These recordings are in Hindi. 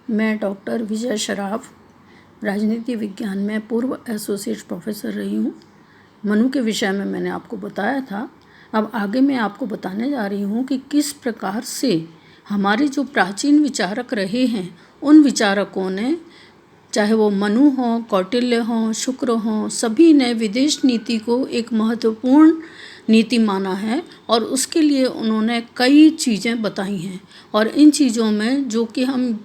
मैं डॉक्टर विजय शराफ राजनीति विज्ञान में पूर्व एसोसिएट प्रोफेसर रही हूँ। मनु के विषय में मैंने आपको बताया था। अब आगे मैं आपको बताने जा रही हूँ कि किस प्रकार से हमारे जो प्राचीन विचारक रहे हैं उन विचारकों ने, चाहे वो मनु हों, कौटिल्य हों, शुक्र हों, सभी ने विदेश नीति को एक महत्वपूर्ण नीति माना है और उसके लिए उन्होंने कई चीज़ें बताई हैं। और इन चीज़ों में जो कि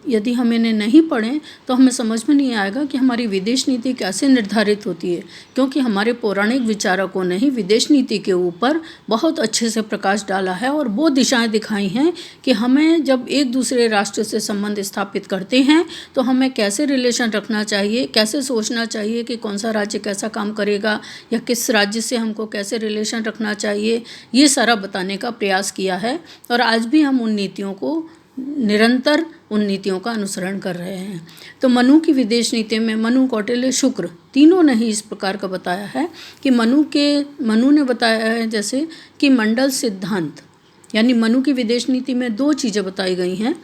यदि हम इन्हें नहीं पढ़ें तो हमें समझ में नहीं आएगा कि हमारी विदेश नीति कैसे निर्धारित होती है, क्योंकि हमारे पौराणिक विचारकों ने ही विदेश नीति के ऊपर बहुत अच्छे से प्रकाश डाला है और वो दिशाएं दिखाई हैं कि हमें जब एक दूसरे राष्ट्र से संबंध स्थापित करते हैं तो हमें कैसे रिलेशन रखना चाहिए, कैसे सोचना चाहिए कि कौन सा राज्य कैसा काम करेगा या किस राज्य से हमको कैसे रिलेशन रखना चाहिए, ये सारा बताने का प्रयास किया है। और आज भी हम उन नीतियों को निरंतर उन नीतियों का अनुसरण कर रहे हैं। तो मनु की विदेश नीति में मनु, कौटिल्य, शुक्र तीनों ने ही इस प्रकार का बताया है कि मनु ने बताया है जैसे कि मंडल सिद्धांत, यानी मनु की विदेश नीति में दो चीज़ें बताई गई हैं,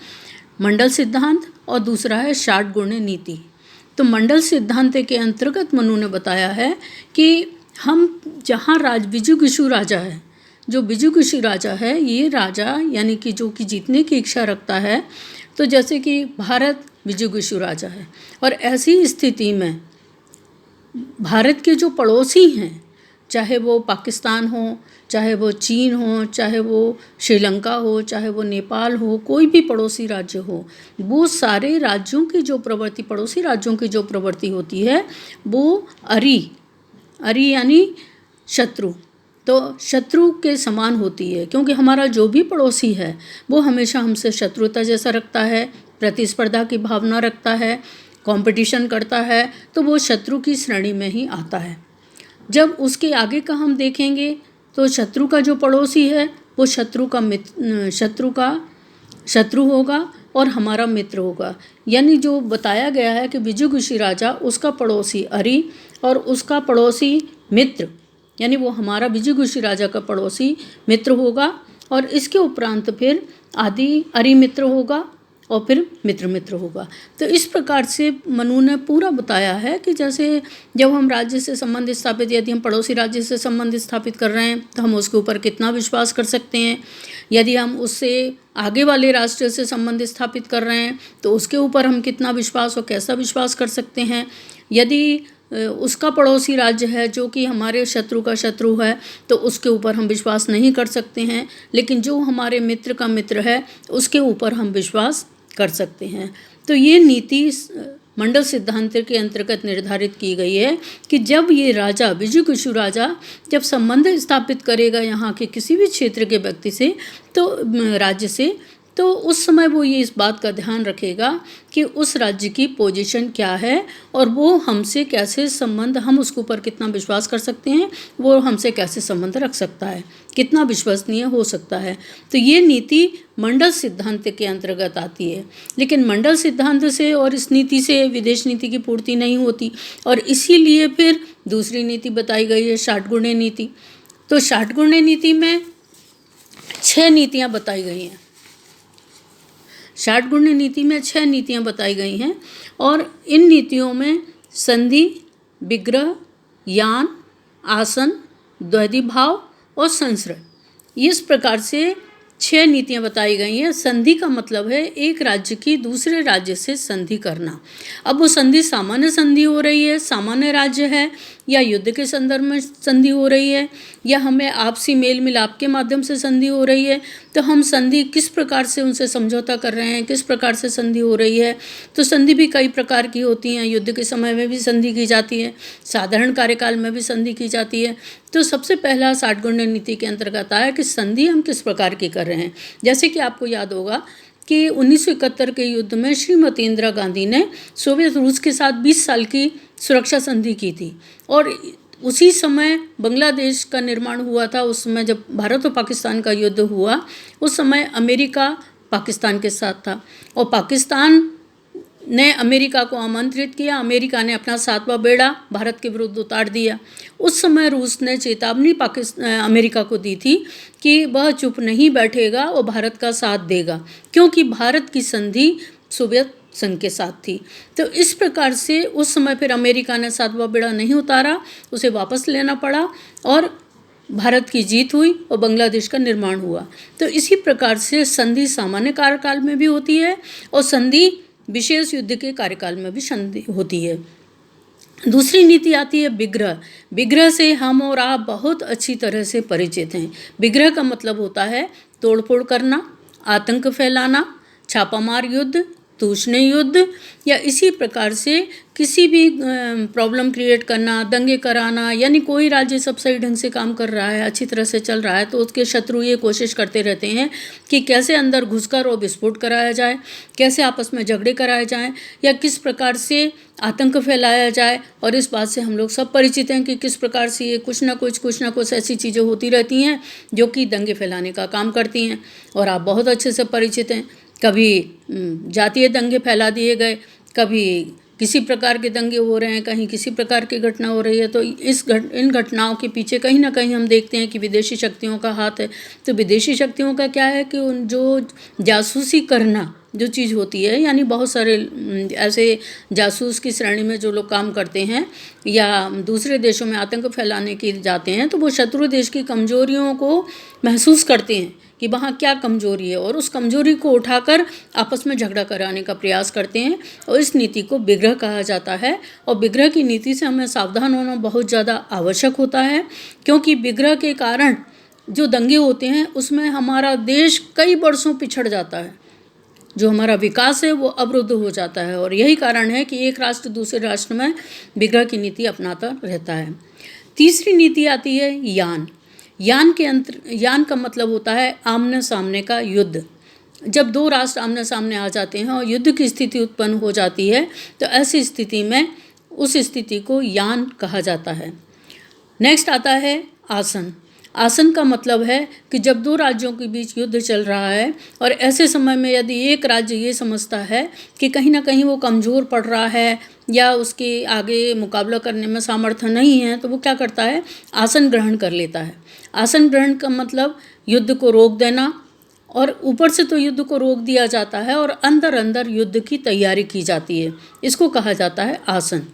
मंडल सिद्धांत और दूसरा है षाटगुण्य नीति। तो मंडल सिद्धांत के अंतर्गत मनु ने बताया है कि हम जहाँ विजुगुषु राजा है, जो विजुगुषु राजा है, ये राजा यानी कि जो कि जीतने की इच्छा रखता है, तो जैसे कि भारत विजुगुषु राजा है और ऐसी स्थिति में भारत के जो पड़ोसी हैं, चाहे वो पाकिस्तान हो, चाहे वो चीन हो, चाहे वो श्रीलंका हो, चाहे वो नेपाल हो, कोई भी पड़ोसी राज्य हो, वो सारे राज्यों की जो प्रवृत्ति, पड़ोसी राज्यों की जो प्रवृत्ति होती है वो अरि यानी शत्रु, तो शत्रु के समान होती है, क्योंकि हमारा जो भी पड़ोसी है वो हमेशा हमसे शत्रुता जैसा रखता है, प्रतिस्पर्धा की भावना रखता है, कंपटीशन करता है, तो वो शत्रु की श्रेणी में ही आता है। जब उसके आगे का हम देखेंगे तो शत्रु का जो पड़ोसी है वो शत्रु होगा और हमारा मित्र होगा। यानी जो बताया गया है कि विजुगुषु राजा, उसका पड़ोसी अरि और उसका पड़ोसी मित्र, यानी वो हमारा विजुगुषु राजा का पड़ोसी मित्र होगा और इसके उपरांत फिर आदि अरि मित्र होगा और फिर मित्र होगा। तो इस प्रकार से मनु ने पूरा बताया है कि जैसे जब हम राज्य से संबंध स्थापित, यदि हम पड़ोसी राज्य से संबंध स्थापित कर रहे हैं तो हम उसके ऊपर कितना विश्वास कर सकते हैं, यदि हम उससे आगे वाले राष्ट्र से संबंध स्थापित कर रहे हैं तो उसके ऊपर हम कितना विश्वास और कैसा विश्वास कर सकते हैं। यदि उसका पड़ोसी राज्य है जो कि हमारे शत्रु का शत्रु है तो उसके ऊपर हम विश्वास नहीं कर सकते हैं, लेकिन जो हमारे मित्र का मित्र है उसके ऊपर हम विश्वास कर सकते हैं। तो ये नीति मंडल सिद्धांत के अंतर्गत निर्धारित की गई है कि जब ये राजा, विजुगुषु राजा, जब संबंध स्थापित करेगा यहाँ के किसी भी क्षेत्र के व्यक्ति से, तो राज्य से, तो उस समय वो ये इस बात का ध्यान रखेगा कि उस राज्य की पोजीशन क्या है और वो हमसे कैसे संबंध, हम उसके ऊपर कितना विश्वास कर सकते हैं, वो हमसे कैसे संबंध रख सकता है, कितना विश्वसनीय हो सकता है। तो ये नीति मंडल सिद्धांत के अंतर्गत आती है। लेकिन मंडल सिद्धांत से और इस नीति से विदेश नीति की पूर्ति नहीं होती और इसीलिए फिर दूसरी नीति बताई गई है, षाटगुण्य नीति। तो षाटगुण्य नीति में 6 नीतियाँ बताई गई हैं। षाटगुण्य नीति में 6 नीतियाँ बताई गई हैं और इन नीतियों में संधि, विग्रह, यान, आसन, द्वैधी भाव और संश्रय, इस प्रकार से 6 नीतियाँ बताई गई हैं। संधि का मतलब है एक राज्य की दूसरे राज्य से संधि करना। अब वो संधि सामान्य संधि हो रही है, सामान्य राज्य है, या युद्ध के संदर्भ में संधि हो रही है, या हमें आपसी मेल मिलाप के माध्यम से संधि हो रही है, तो हम संधि किस प्रकार से उनसे समझौता कर रहे हैं, किस प्रकार से संधि हो रही है। तो संधि भी कई प्रकार की होती हैं, युद्ध के समय में भी संधि की जाती है, साधारण कार्यकाल में भी संधि की जाती है। तो सबसे पहला षाटगुण्य नीति के अंतर्गत आया कि संधि हम किस प्रकार की कर रहे हैं। जैसे कि आपको याद होगा कि 1971 के युद्ध में श्रीमती इंदिरा गांधी ने सोवियत रूस के साथ 20 साल की सुरक्षा संधि की थी और उसी समय बांग्लादेश का निर्माण हुआ था। उस समय जब भारत और पाकिस्तान का युद्ध हुआ उस समय अमेरिका पाकिस्तान के साथ था और पाकिस्तान ने अमेरिका को आमंत्रित किया, अमेरिका ने अपना 7वां बेड़ा भारत के विरुद्ध उतार दिया। उस समय रूस ने चेतावनी अमेरिका को दी थी कि वह चुप नहीं बैठेगा और भारत का साथ देगा, क्योंकि भारत की संधि सोवियत संघ के साथ थी। तो इस प्रकार से उस समय फिर अमेरिका ने सातवां बेड़ा नहीं उतारा, उसे वापस लेना पड़ा और भारत की जीत हुई और बांग्लादेश का निर्माण हुआ। तो इसी प्रकार से संधि सामान्य कार्यकाल में भी होती है और संधि विशेष युद्ध के कार्यकाल में भी संधि होती है। दूसरी नीति आती है विग्रह। विग्रह से हम और आप बहुत अच्छी तरह से परिचित हैं। विग्रह का मतलब होता है तोड़फोड़ करना, आतंक फैलाना, छापामार युद्ध, तूषणीय युद्ध या इसी प्रकार से किसी भी प्रॉब्लम क्रिएट करना, दंगे कराना। यानी कोई राज्य सब सही ढंग से काम कर रहा है, अच्छी तरह से चल रहा है, तो उसके शत्रु ये कोशिश करते रहते हैं कि कैसे अंदर घुसकर और विस्फोट कराया जाए, कैसे आपस में झगड़े कराए जाएं या किस प्रकार से आतंक फैलाया जाए। और इस बात से हम लोग सब परिचित हैं कि किस प्रकार से ये कुछ ना कुछ ऐसी चीज़ें होती रहती हैं जो कि दंगे फैलाने का काम करती हैं। और आप बहुत अच्छे से परिचित हैं, कभी जातीय दंगे फैला दिए गए, कभी किसी प्रकार के दंगे हो रहे हैं, कहीं किसी प्रकार की घटना हो रही है। तो इन घटनाओं के पीछे कहीं ना कहीं हम देखते हैं कि विदेशी शक्तियों का हाथ है। तो विदेशी शक्तियों का क्या है कि उन जो जासूसी करना जो चीज़ होती है, यानी बहुत सारे ऐसे जासूस की श्रेणी में जो लोग काम करते हैं या दूसरे देशों में आतंक फैलाने के जाते हैं, तो वो शत्रु देश की कमजोरियों को महसूस करते हैं कि वहाँ क्या कमजोरी है और उस कमजोरी को उठाकर आपस में झगड़ा कराने का प्रयास करते हैं। और इस नीति को विग्रह कहा जाता है। और विग्रह की नीति से हमें सावधान होना बहुत ज़्यादा आवश्यक होता है, क्योंकि विग्रह के कारण जो दंगे होते हैं उसमें हमारा देश कई वर्षों पिछड़ जाता है, जो हमारा विकास है वो अवरुद्ध हो जाता है। और यही कारण है कि एक राष्ट्र दूसरे राष्ट्र में विग्रह की नीति अपनाता रहता है। तीसरी नीति आती है यान। यान का मतलब होता है आमने सामने का युद्ध। जब दो राष्ट्र आमने सामने आ जाते हैं और युद्ध की स्थिति उत्पन्न हो जाती है, तो ऐसी स्थिति में उस स्थिति को यान कहा जाता है। नेक्स्ट आता है आसन। आसन का मतलब है कि जब दो राज्यों के बीच युद्ध चल रहा है और ऐसे समय में यदि एक राज्य ये समझता है कि कहीं ना कहीं वो कमज़ोर पड़ रहा है या उसके आगे मुकाबला करने में सामर्थ्य नहीं है, तो वो क्या करता है, आसन ग्रहण कर लेता है। आसन ग्रहण का मतलब युद्ध को रोक देना, और ऊपर से तो युद्ध को रोक दिया जाता है और अंदर अंदर युद्ध की तैयारी की जाती है। इसको कहा जाता है आसन।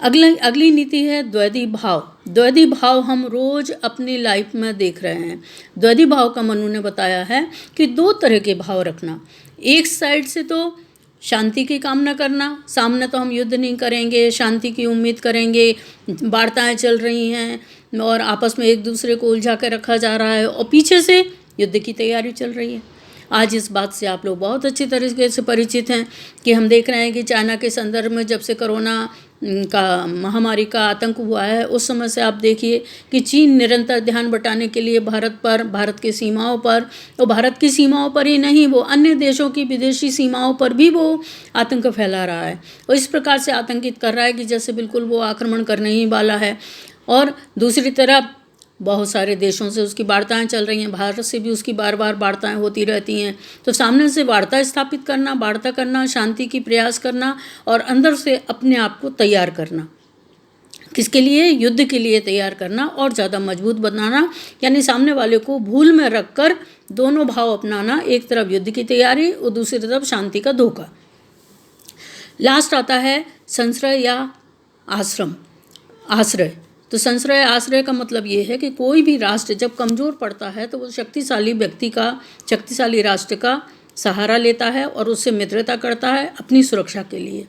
अगली नीति है द्वैधी भाव। द्वैधी भाव हम रोज़ अपनी लाइफ में देख रहे हैं। द्वैधी भाव का मनु ने बताया है कि दो तरह के भाव रखना। एक साइड से तो शांति की कामना करना, सामने तो हम युद्ध नहीं करेंगे, शांति की उम्मीद करेंगे, वार्ताएं चल रही हैं और आपस में एक दूसरे को उलझा कर रखा जा रहा है, और पीछे से युद्ध की तैयारी चल रही है। आज इस बात से आप लोग बहुत अच्छी तरीके से परिचित हैं कि हम देख रहे हैं कि चाइना के संदर्भ में जब से कोरोना का महामारी का आतंक हुआ है, उस समय से आप देखिए कि चीन निरंतर ध्यान बटाने के लिए भारत पर, भारत की सीमाओं पर, और भारत की सीमाओं पर ही नहीं, वो अन्य देशों की विदेशी सीमाओं पर भी वो आतंक फैला रहा है और इस प्रकार से आतंकित कर रहा है कि जैसे बिल्कुल वो आक्रमण करने ही वाला है। और दूसरी तरफ बहुत सारे देशों से उसकी वार्ताएं चल रही हैं, भारत से भी उसकी बार बार वार्ताएं होती रहती हैं। तो सामने से वार्ता स्थापित करना, वार्ता करना, शांति की प्रयास करना और अंदर से अपने आप को तैयार करना, किसके लिए, युद्ध के लिए तैयार करना और ज़्यादा मजबूत बनाना, यानी सामने वाले को भूल में रखकर दोनों भाव अपनाना, एक तरफ युद्ध की तैयारी और दूसरी तरफ शांति का धोखा। लास्ट आता है संश्रय या आश्रय। तो संश्रय आश्रय का मतलब ये है कि कोई भी राष्ट्र जब कमज़ोर पड़ता है तो वो शक्तिशाली व्यक्ति का, शक्तिशाली राष्ट्र का सहारा लेता है और उससे मित्रता करता है अपनी सुरक्षा के लिए।